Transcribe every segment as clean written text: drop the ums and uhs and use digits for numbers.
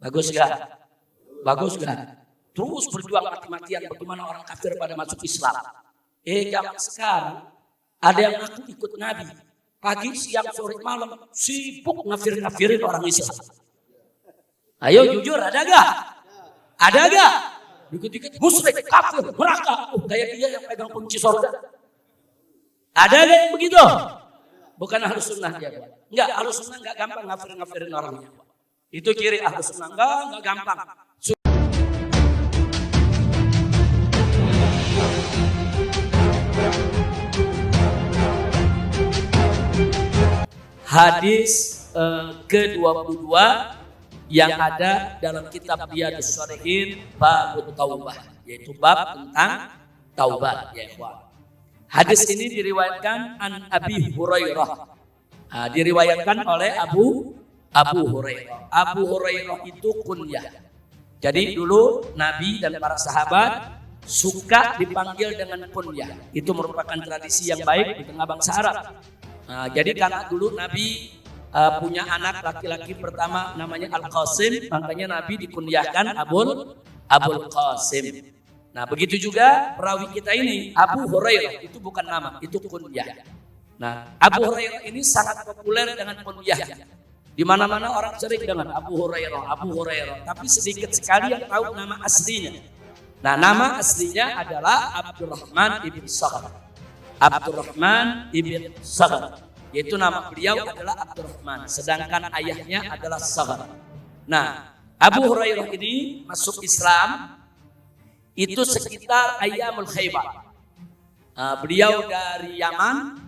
Bagus gak? Bagus gak? Terus berjuang mati-matian bagaimana orang kafir pada masuk Islam. Zaman sekarang ada yang ngaku ikut Nabi. Pagi, siang, sore, malam sibuk ngafir-ngafirin orang Islam. Ayo jujur, ada gak? Ada gak? Dikit-dikit musyrik, kafir, neraka. Kayak dia yang pegang kunci surga. Ada gak yang begitu? Bukan ahlus sunnah dia. Enggak, ahlus sunnah enggak gampang ngafir-ngafirin orangnya. Itu ciri ahlus sunnah, enggak gampang. Hadis ke-22 yang ada dalam kitab Riyadhus Shalihin bab taubah, yaitu bab tentang taubat ya ikhwan. Hadis ini diriwayatkan an Abi Hurairah. Diriwayatkan oleh Abu Hurairah. Abu Hurairah itu kunyah. Jadi dulu Nabi dan para sahabat suka dipanggil dengan kunyah. Itu merupakan tradisi yang baik di tengah bangsa Arab. Jadi karena dulu Nabi punya anak laki-laki pertama namanya Al-Qasim, makanya Nabi dikunyahkan Abul Qasim. Nah begitu juga perawi kita ini Abu Hurairah, itu bukan nama, itu kunyah. Nah Abu Hurairah ini sangat populer dengan kunyahnya. Di mana-mana orang sering dengan Abu Hurairah, tapi sedikit sekali yang tahu nama aslinya. Nah nama aslinya adalah Abdurrahman ibn Sakhr. Abdurrahman ibn Sakhr, yaitu nama beliau adalah Abdurrahman, sedangkan ayahnya adalah Sakhr. Nah Abu Hurairah ini masuk Islam itu sekitar Ayyamul Khaybar. Beliau dari Yaman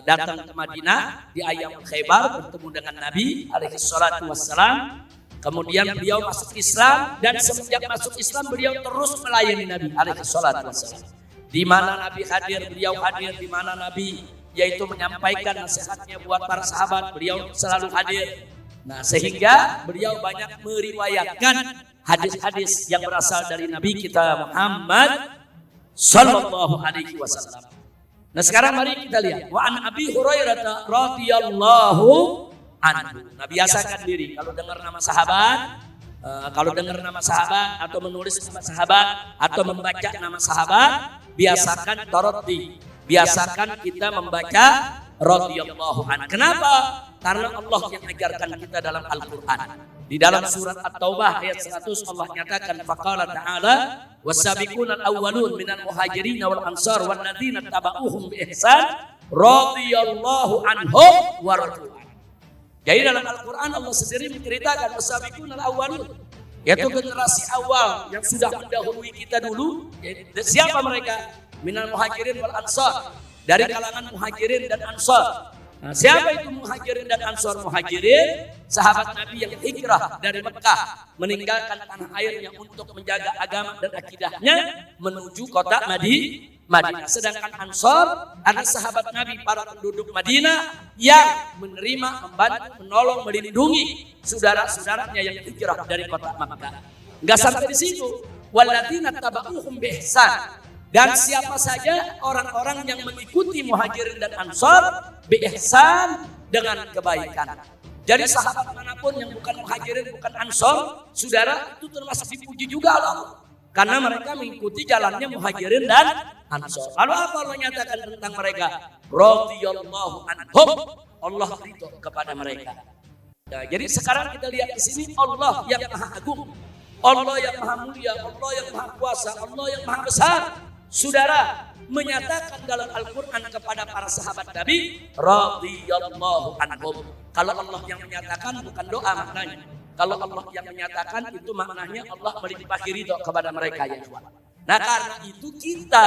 datang ke Madinah di Ayyamul Khaybar, bertemu dengan Nabi alaihi salatu wassalam. Kemudian beliau masuk Islam, dan semenjak masuk Islam beliau terus melayani Nabi alaihi salatu wassalam. Di mana Nabi hadir, beliau hadir. Di mana Nabi yaitu menyampaikan nasihatnya buat para sahabat, beliau selalu hadir. Nah sehingga beliau banyak meriwayatkan hadis-hadis yang berasal dari Nabi kita Muhammad sallallahu alaihi wasallam. Nah sekarang mari kita lihat. Wa an Abi Hurairah radhiyallahu anhu. Nah biasakan diri kalau dengar nama sahabat, atau menulis nama sahabat atau membaca nama sahabat, biasakan taraddi. Biasakan kita membaca radhiyallahu anhu. Kenapa? Karena Allah yang ajarkan kita dalam Al-Quran. Di dalam surat At-Taubah ayat 100 Allah nyatakan faqala ta'ala was-sabiqunal awwalun minal muhajirin wal ansar wal ladzina tabauhum bi ihsan radhiyallahu anhum wa radu. Jadi dalam Al-Quran Allah sendiri menceritakan was-sabiqunal awwalun, yaitu generasi awal yang sudah mendahului kita dulu. Siapa mereka? Minal muhajirin wal ansar, dari kalangan muhajirin dan ansar. Nah, siapa itu muhajirin dan ansar? Muhajirin, sahabat Nabi yang hijrah dari Mekah, meninggalkan tanah airnya untuk menjaga agama dan akidahnya menuju kota Madinah. Sedangkan ansar adalah sahabat Nabi, para penduduk Madinah yang menerima, membantu, menolong, melindungi saudara-saudaranya yang hijrah dari kota Makkah. Enggak sampai di situ. Walladzina tabauhum bi ihsan. Dan siapa saja orang-orang yang mengikuti muhajirin dan ansar bi ihsan, dengan kebaikan. Jadi sahabat manapun yang bukan muhajirin, bukan ansar, saudara, itu termasuk dipuji juga Allah. Karena mereka mengikuti jalannya muhajirin dan ansar. Lalu apa Allah nyatakan tentang mereka? Radhiyallahu anhum. Allah ridho kepada mereka. Nah, jadi sekarang kita lihat di sini Allah yang maha agung, Allah yang maha mulia, Allah yang maha kuasa, Allah yang maha besar. Saudara, menyatakan dalam Al-Quran kepada para sahabat Nabi radhiyallahu anhum. Kalau Allah yang menyatakan bukan doa maknanya. Kalau Allah yang menyatakan itu maknanya Allah melimpahi ridho kepada mereka ya ikhwan. Nah karena itu kita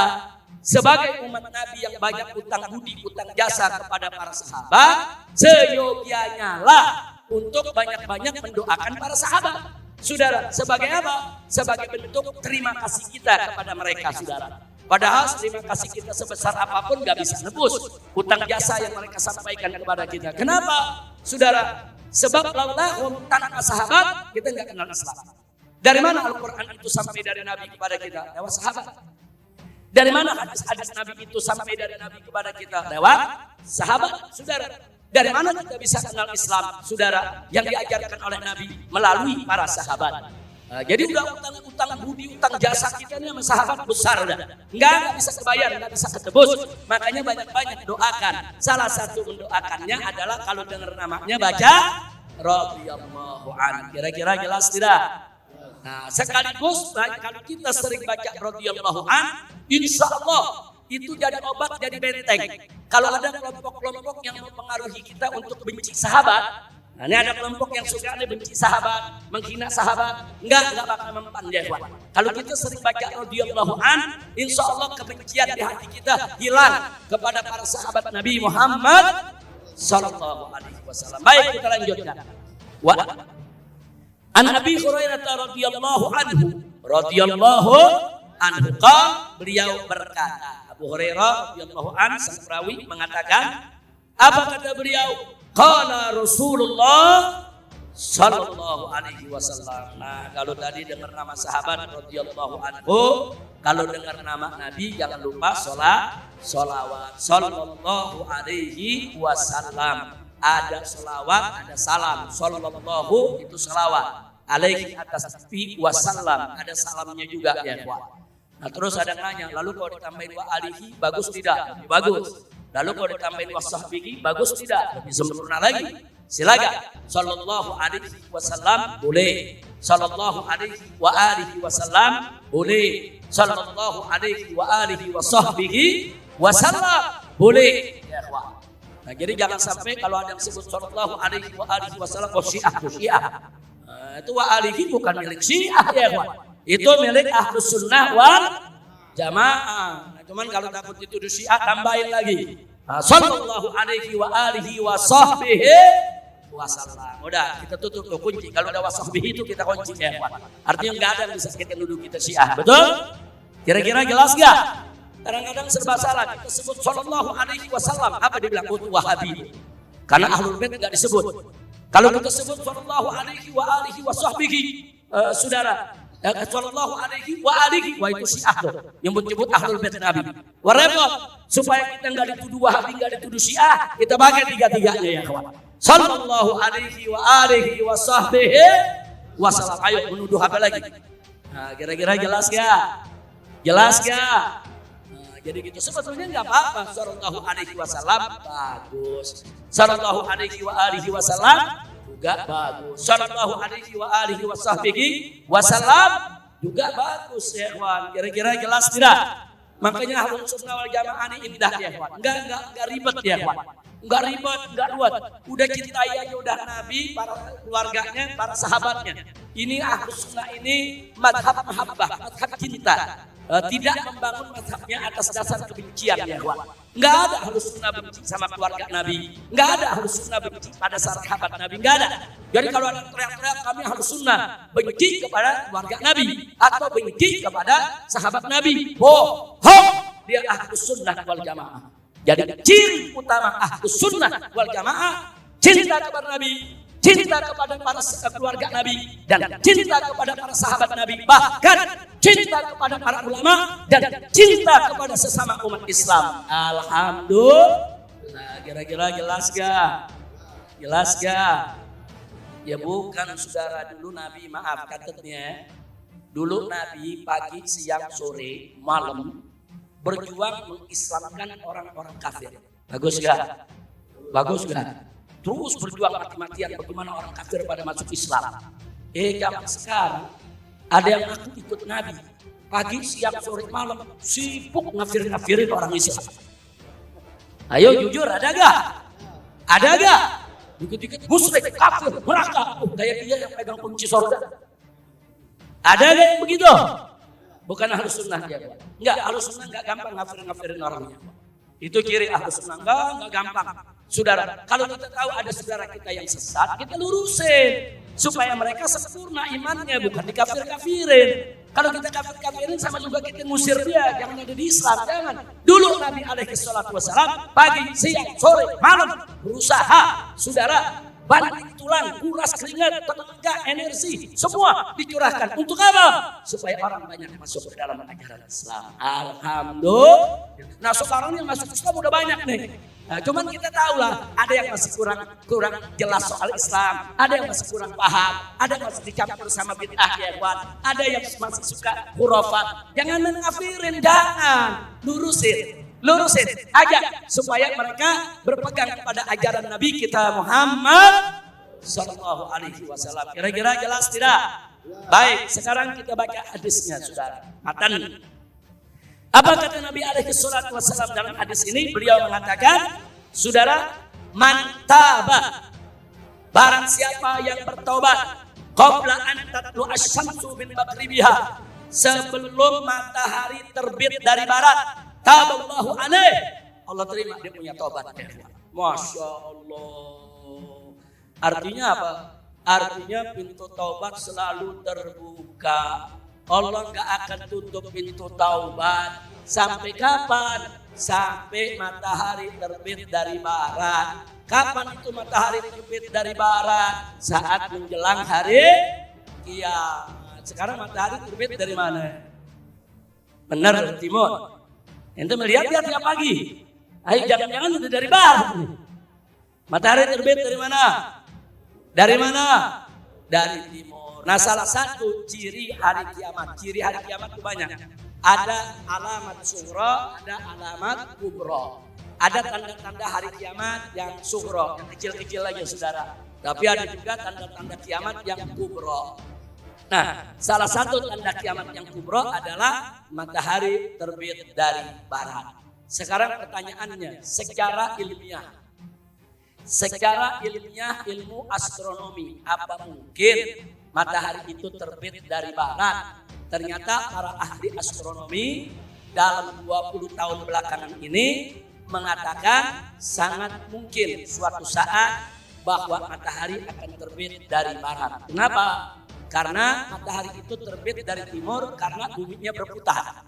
sebagai umat Nabi yang banyak utang budi, utang jasa kepada para sahabat, seyogianya lah untuk banyak-banyak mendoakan para sahabat. Saudara, sebagai apa? Sebagai bentuk terima kasih kita kepada mereka, saudara. Padahal terima kasih kita sebesar apapun gak bisa nebus utang jasa yang mereka sampaikan kepada kita. Kenapa? Saudara, sebab laulahum, tanpa sahabat kita gak kenal Islam. Dari mana Al-Quran itu sampai dari Nabi kepada kita? Lewat sahabat. Dari mana hadis-hadis Nabi itu sampai dari Nabi kepada kita? Lewat sahabat. Saudara, Dari mana kita bisa kenal Islam, saudara? Yang diajarkan oleh Nabi melalui para sahabat. Jadi udah utang budi, utang jasa kita ini sama sahabat besar udah. Enggak bisa kebayar, enggak bisa ketebus. Makanya banyak-banyak doakan. Salah satu mendoakannya adalah kalau dengar namanya baca radhiyallahu an. Kira-kira jelas tidak? Nah, sekaligus kalau kita sering baca radhiyallahu an, insya Allah itu jadi obat, jadi benteng. Kalau ada kelompok-kelompok yang mempengaruhi kita untuk benci sahabat, nah, ini ada kelompok yang suka benci sahabat, menghina sahabat, enggak bakal mempan dia. Kalau kita sering baca radhiyallahu an, insya Allah kebencian di hati kita hilang kepada para sahabat Nabi Muhammad sallallahu alaihi wasallam. Baik, kita lanjutkan. An Abi Hurairah radhiyallahu anhu beliau berkata, Abu Hurairah radhiyallahu anhu sang perawi mengatakan, apa kata beliau? Qala Rasulullah sallallahu alaihi wasallam. Nah, kalau tadi dengar nama sahabat radhiyallahu anhu, kalau dengar nama Nabi jangan lupa sholawat sallallahu alaihi wasallam. Ada sholawat, ada salam. Sallallahu itu sholawat. Alaihi atas fi wasallam, ada salamnya juga ya, Pak. Nah, terus ada nanya, lalu kalau ditambahin wa alihi bagus tidak? Bagus. Lalu kalau ditambahin wa sahbihi bagus tidak? Lebih sempurna lagi. Silakan. Sallallahu alaihi wasallam boleh. Sallallahu alaihi wa alihi wasallam boleh. Sallallahu alaihi wa alihi wa sahbihi wasallam boleh. Ya, Pak. Nah, jadi jangan sampai kalau ada yang sebut sallallahu alaihi wa alihi wasallam Syiah. Itu wa alihi bukan milik Syiah ya, Pak. Itu milik Ahlus Sunnah wal Jamaah. Nah, cuman kalau takut dituduh Syiah tambahin lagi. Sallallahu alaihi wa alihi wa sahbihi wasallam. Udah, kita tutup tuh kunci. Kalau ada wa sahbihi itu kita kunci ya, Pak. Artinya enggak ada yang bisa kita nuduh kita Syiah. Betul? Kira-kira jelas enggak? Kadang-kadang serba salah. Kita sebut sallallahu alaihi wasallam, apa dibilang? Wahabi. Karena Ahlul Bait enggak disebut. Kalau kita sebut sallallahu alaihi wa alihi wa sahbihi, saudara, sallallahu alaihi wa alihi, wah itu Syiah tuh, yang menyebut Ahlul Bait Nabi. Repot, supaya kita enggak dituduh Wahabi, enggak dituduh Syiah, kita pakai tiga-tiganya ya, kawan. Sallallahu alaihi wa alihi wa sahbihi wasallam. Ayo menuduh apa lagi? Nah, kira-kira jelas enggak? Jelas enggak? Jadi gitu, sebetulnya nggak apa-apa. Sallallahu alaihi wasallam bagus. Sallallahu alaihi wa alihi wasallam juga bagus. Sallallahu alaihi wa alihi wasahbihi wasallam juga bagus ya, kawan. Kira-kira jelas tidak? Makanya Ahlus Sunnah wal Jamaah ini indah ya, kawan. Enggak ribet ya, kawan. Enggak ribet, enggak ruwet. Udah cintai aja udah Nabi, para keluarganya, para sahabatnya. Ini Ahlus Sunnah ini madhab mahabbah, madhab cinta. Tidak membangun mazhabnya atas dasar kebencian ya, kawan. Enggak ada Ahlus Sunnah benci sama keluarga Nabi. Enggak ada Ahlus Sunnah benci pada sahabat Nabi. Enggak ada. Jadi kalau ada teriak-teriak kami Ahlus Sunnah benci kepada keluarga Nabi atau benci kepada sahabat Nabi, bohong. Dia Ahlus Sunnah wal Jamaah. Jadi ciri utama Ahlus Sunnah wal Jamaah cinta kepada Nabi, cinta kepada para keluarga Nabi, dan cinta kepada para sahabat Nabi, bahkan cinta kepada para ulama dan cinta kepada sesama umat Islam. Alhamdulillah. Kira-kira jelas gak? Jelas gak? Ya bukan, saudara. Dulu Nabi, maaf katanya, dulu Nabi pagi, siang, sore, malam berjuang mengislamkan orang-orang kafir. Bagus gak? Bagus gak? Terus berjuang mati-matian bagaimana orang kafir pada masuk Islam. Zaman sekarang ada yang aku ikut Nabi pagi, siang, sore, malam sibuk ngafir-ngafirin orang Islam. Ayo jujur, ada gak? Ada gak? Dikit-dikit musyrik, kafir, neraka. Kayak dia yang pegang kunci surga. Ada gak yang begitu? Bukan Ahlus Sunnah ya, Pak. Enggak, Ahlus Sunnah enggak gampang ngafir-ngafirin orangnya. Itu ciri Ahlus Sunnah, enggak gampang. Saudara, kalau kita tahu ada saudara kita yang sesat, kita lurusin supaya mereka sempurna imannya, bukan dikafir-kafirin. Kalau kita kafir-kafirin sama juga kita ngusir dia, jangan ada di Islam, jangan. Dulu Nabi alaihi salatu wasalam pagi, siang, sore, malam berusaha, saudara, banting tulang, kuras keringat, tenaga, energi, semua dicurahkan. Untuk apa? Supaya orang banyak masuk ke dalam ajaran Islam. Alhamdulillah. Nah sekarang yang masuk Islam udah banyak nih. Nah, cuman kita tahu lah, ada yang masih kurang jelas soal Islam, ada yang masih kurang paham, ada yang masih dicampur sama bid'ah ya kawan, ada yang masih suka khurafat. Jangan mengafirin, jangan, lurusin aja supaya mereka berpegang kepada ajaran Nabi kita Muhammad sallallahu alaihi wasallam. Kira-kira jelas tidak? Baik, sekarang kita baca hadisnya, saudara. Matan. Apa kata Nabi alaihi salatu wasallam dalam hadis ini? Beliau mengatakan, saudara, man taba, barang siapa yang bertobat qabla an tatlu asy-syamsu min maghribiha, sebelum matahari terbit dari barat, taballahu alaih, Allah terima dia punya tobat. Masya Allah. Artinya apa? Artinya pintu taubat selalu terbuka. Allah nggak akan tutup pintu taubat. Sampai kapan? Sampai matahari terbit dari barat. Kapan itu matahari terbit dari barat? Saat menjelang hari kiamat. Sekarang matahari terbit dari mana? Benar, dari timur. Ente melihat dia tiap pagi. Ayo, jangan-jangan udah dari barat. Matahari terbit dari mana? Dari mana? Dari timur. Nah, salah satu ciri hari kiamat. Ciri hari kiamat itu banyak. Ada alamat sughra, ada alamat kubra. Ada tanda-tanda hari kiamat yang sughra, yang kecil-kecil aja saudara. Tapi ada juga tanda-tanda kiamat yang kubra. Nah, salah satu tanda kiamat yang kubra adalah matahari terbit dari barat. Sekarang pertanyaannya, secara ilmiah, ilmu astronomi, apa mungkin matahari itu terbit dari barat? Ternyata para ahli astronomi dalam 20 tahun belakangan ini mengatakan sangat mungkin suatu saat bahwa matahari akan terbit dari barat. Kenapa? Karena matahari itu terbit dari timur karena buminya berputar.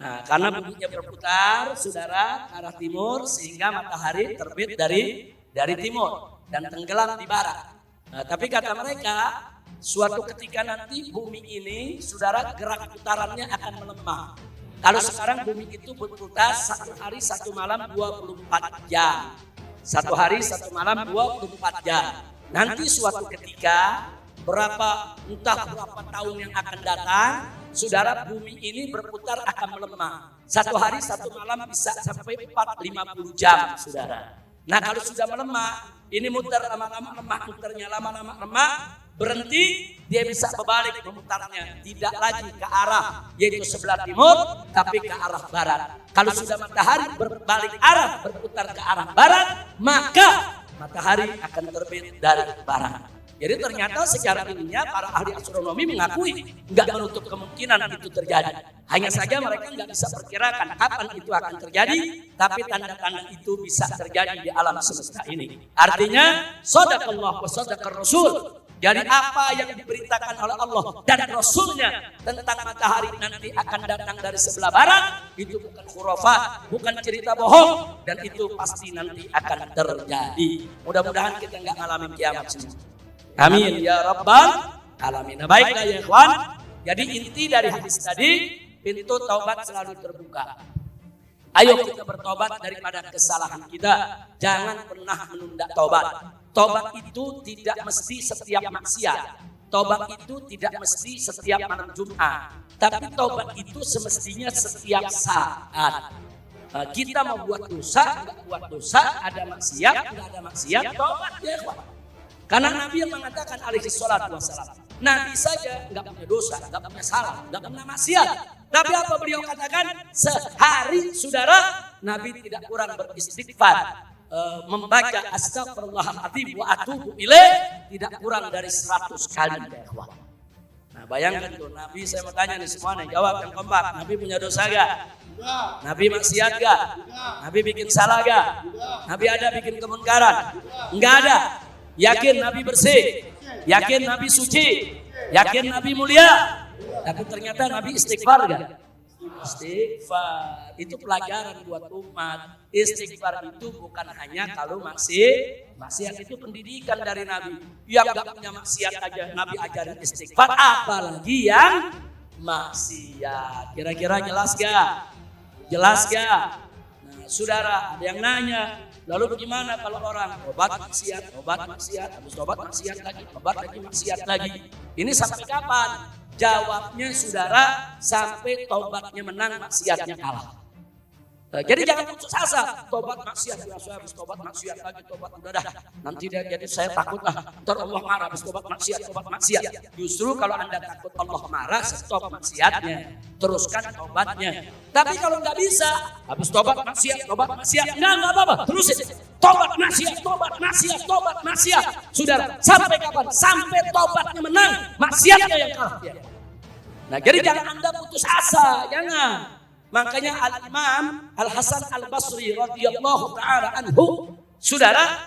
Nah, karena buminya berputar, saudara, ke arah timur, sehingga matahari terbit dari timur dan tenggelam di barat. Nah, tapi kata mereka, suatu ketika nanti bumi ini, saudara, gerak putarannya akan melemah. Kalau sekarang bumi itu berputar satu hari satu malam 24 jam. Satu hari satu malam 24 jam. Nanti suatu ketika, entah berapa tahun yang akan datang, saudara, bumi ini berputar akan melemah. Satu hari satu malam bisa sampai 4-50 jam, saudara. Nah, kalau sudah melemah, ini muter lama-lama lemah, muternya lama-lama lemah, berhenti, dia bisa berbalik memutarnya, tidak lagi ke arah yaitu sebelah timur, tapi ke arah barat. Kalau sudah matahari berbalik arah, berputar ke arah barat, maka matahari akan terbit dari barat. Jadi ternyata secara ilmiah para ahli astronomi mengakui nggak menutup kemungkinan itu terjadi. Hanya saja mereka nggak bisa perkirakan kapan itu akan terjadi, tapi tanda-tanda itu bisa terjadi di alam semesta ini. Artinya, shadaqallah wa shadaqar rasul. Jadi apa yang diberitakan oleh Allah dan Rasulnya tentang matahari nanti akan datang dari sebelah barat, itu bukan khurafat, bukan cerita bohong, dan itu pasti nanti akan terjadi. Mudah-mudahan kita nggak ngalamin kiamat semua. Amin ya rabbal alamin. Baiklah ya ikhwan. Jadi inti dari hadis tadi, pintu taubat selalu terbuka. Ayo kita bertobat daripada kesalahan kita. Jangan pernah menunda taubat. Taubat itu tidak mesti setiap maksiat. Taubat itu tidak mesti setiap malam Jumat. Tapi taubat itu semestinya setiap saat. Kita mau buat dosa, enggak buat dosa, ada maksiat, enggak ada maksiat, taubat ya ikhwan. Karena Nabi yang mengatakan alaihi salatu wassalam, Nabi saja nggak punya dosa, nggak punya salah, nggak punya maksiat. Tapi apa beliau katakan? Sehari saudara, Nabi tidak kurang beristighfar, membaca astagfirullahaladzim wa atubu ilaih tidak kurang dari 100 kali. Nah bayangkan tuh, Nabi, saya mau tanya nih semua nih, jawab yang kompak. Nabi punya dosa gak? Nabi maksiat gak? Nabi bikin salah gak? Nabi ada bikin kemungkaran? Enggak ada. Yakin Nabi bersih, yakin Nabi suci, yakin Nabi mulia. Tapi ternyata Nabi istighfar gak? Istighfar. Itu pelajaran buat umat. Istighfar itu bukan hanya kalau maksiat, itu pendidikan dari Nabi. Yang gak punya maksiat aja Nabi ajarin istighfar, apalagi yang maksiat. Kira-kira jelas gak? Jelas gak? Nah saudara, ada yang nanya, Lalu bagaimana kalau orang tobat maksiat, habis tobat maksiat lagi, tobat lagi maksiat lagi. Ini sampai kapan? Jawabnya saudara, sampai tobatnya menang, maksiatnya kalah. Jadi jangan putus asa, tobat maksiat, saya habis tobat maksiat lagi, tobat udah dah. Nanti dia jadi saya takut lah, ntar Allah marah habis tobat maksiat. Justru kalau Anda takut Allah marah, stop maksiatnya, teruskan tobatnya. Tapi kalau nggak bisa, habis tobat maksiat, nggak apa-apa, terusin. Tobat maksiat. Saudara, sampai kapan? Sampai tobatnya menang, maksiatnya yang kalah. Nah, jadi jangan Anda putus asa, jangan. Makanya Al-Imam Al-Hasan Al-Basri radhiyallahu ta'ala anhu, saudara,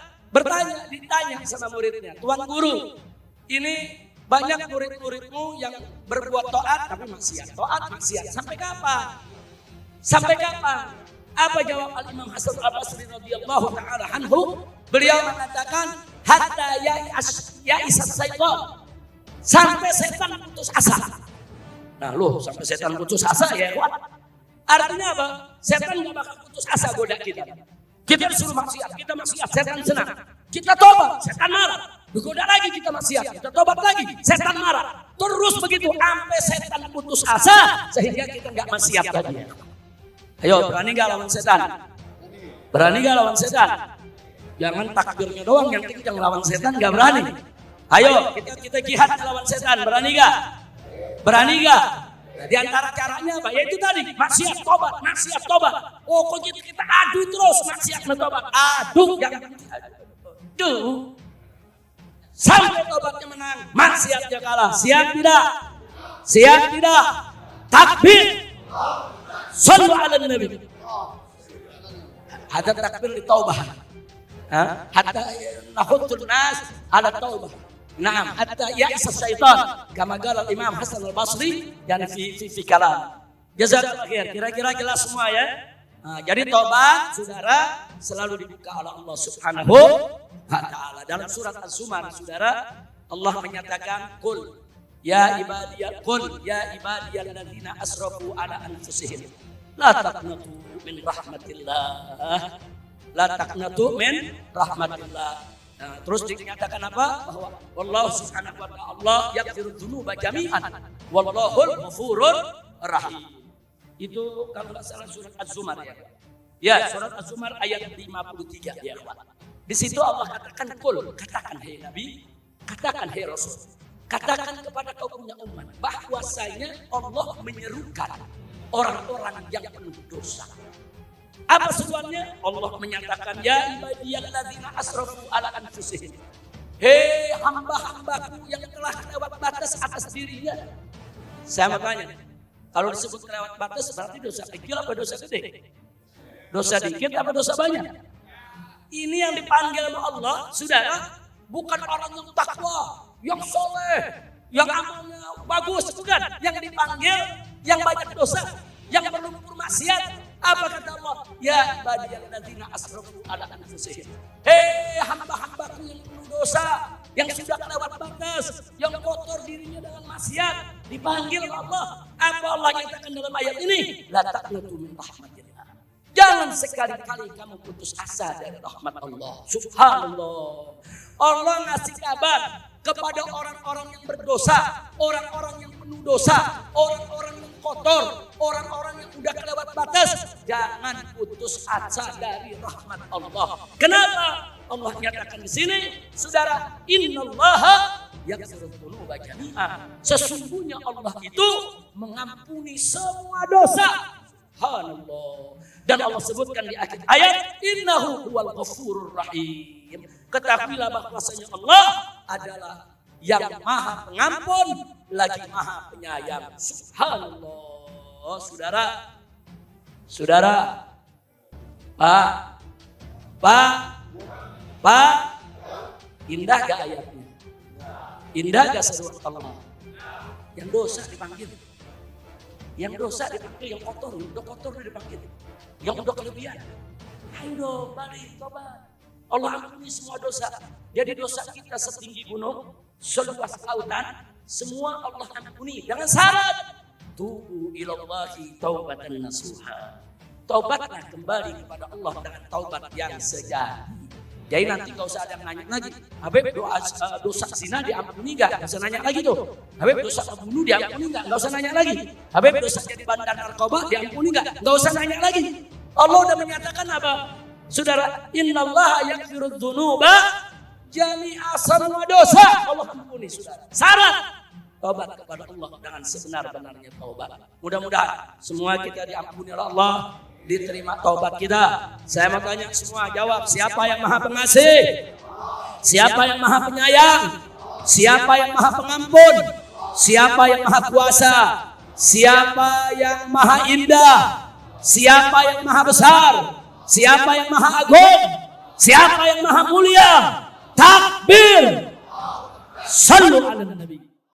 ditanya sama muridnya, Tuan Guru, ini banyak murid-muridmu yang berbuat taat tapi maksiat. Sampai kapan? Apa jawab Al-Imam Hasan Al-Basri radhiyallahu ta'ala anhu? Beliau mengatakan, hatta ya'isas syaitan, sampai setan putus asa. Nah, sampai setan putus asa ya, artinya apa? Setan gak bakal putus asa goda kita. Kita disuruh maksiat, kita maksiat, setan senang. Kita tobat, setan marah. Digoda lagi kita maksiat, kita tobat lagi, setan marah. Terus begitu sampai setan putus asa sehingga kita gak maksiat lagi. Ayo, berani gak lawan setan? Jangan takbirnya doang yang kencang, lawan setan gak berani. Ayo, kita jihad lawan setan, berani gak? Nah, di antara caranya apa? Yaitu tadi, maksiat tobat. Oh, kok gitu kita adu terus maksiat tobat. Jangan adu. Sampai tobatnya menang, maksiatnya kalah. Siap tidak? Takbir. Shallu ala nabi. Hatta takbir di taubah. Hatta nahutul nas ala taubah. Naam, hatta ya'isa syaitan, kama qala Imam Hasan Al-Basri dan fi kalam. Jazakallahu khair. Kira-kira jelas semua ya. Nah, jadi tobat saudara selalu dibuka oleh Allah Subhanahu wa taala. Dalam surat Az-Zumar saudara, Allah menyatakan qul ya ibadiyalladzina asrafu ala anfusihim la taqnatu min rahmatillah. Nah, terus dinyatakan apa? Bahwa wallahu subhanahu wa ta'ala yaghfiru dzunuba jami'an wallahul ghafurur rahim. Itu kalau enggak salah surat Az-Zumar ya. Ya, surat Az-Zumar ayat 53 ya. Di situ Allah katakan katakan hai Nabi, katakan hai Rasul. Katakan kepada kaum punya umat bahwasanya Allah menyerukan orang-orang yang penuh dosa. Apa seruannya? Allah menyatakan ya ibadiyalladzina asrafu ala anfusihim. Hei hamba-hambaku yang telah lewat batas atas dirinya. Saya mau tanya, kalau disebut lewat batas berarti dosa kecil apa dosa gede? Dosa dikit apa dosa banyak? Ini yang dipanggil oleh Allah, saudara, bukan orang yang takwa, yang soleh, yang amalnya bagus, bukan. Yang dipanggil yang banyak dosa, yang berlumpur maksiat. Apa kata Allah? Ya ibadiyalladzina asrafu ala anfusihim. Hei hamba-hambaku yang penuh dosa, yang sudah kelewat batas, yang kotor dirinya dengan maksiat, dipanggil Allah. Apa Allah nyatakan dalam ayat ini? La taqnatu min rahmatillah. Jangan sekali-kali kamu putus asa dari rahmat Allah. Subhanallah. Allah ngasih kabar kepada orang-orang yang berdosa, orang-orang yang penuh dosa, orang-orang yang kotor, orang-orang yang udah kelewat batas, jangan putus asa dari rahmat Allah. Kenapa? Allah nyatakan di sini, saudara, innallaha yaghfiru dzunuba jami'a. Sesungguhnya Allah itu mengampuni semua dosa. Subhanallah. Dan Allah sebutkan di akhir ayat, innahu huwal ghafurur rahim. Ketahuilah bahwasanya Allah adalah yang maha pengampun lagi maha penyayang. Subhanallah. Saudara, Pak, indah gak ayatnya? Indah gak seruan Allah? Yang dosa dipanggil, yang kotor, udah kotor dipanggil, yang udah kelebihan, ayo balik tobat. Allah ampuni semua dosa. Jadi dosa kita setinggi gunung, seluas lautan, semua Allah ampuni dengan syarat tubu ilallahi taubatan nasuha. taubatlah kembali kepada Allah dengan taubat yang sejati. Jadi nanti gak usah ada yang nanya lagi, Habib dosa zina diampuni gak? Gak usah nanya lagi tuh. Habib dosa membunuh diampuni gak? Gak usah nanya lagi. Habib dosa jadi bandar narkoba diampuni gak? Gak usah nanya lagi. Allah udah menyatakan apa? Saudara, innallaha yaghfirudz dzunuba jami'a, semua dosa Allah ampuni, saudara. Syarat taubat kepada Allah dengan sebenar-benarnya taubat. Mudah-mudahan semua kita diampuni oleh Allah, diterima taubat kita. Saya mau tanya semua, jawab, siapa yang maha pengasih? Siapa yang maha penyayang? Siapa yang maha pengampun? Siapa yang maha kuasa? Siapa yang maha indah? Siapa yang maha besar? Siapa yang maha agung? Siapa yang maha mulia? Takbir! Sallu ala nabi.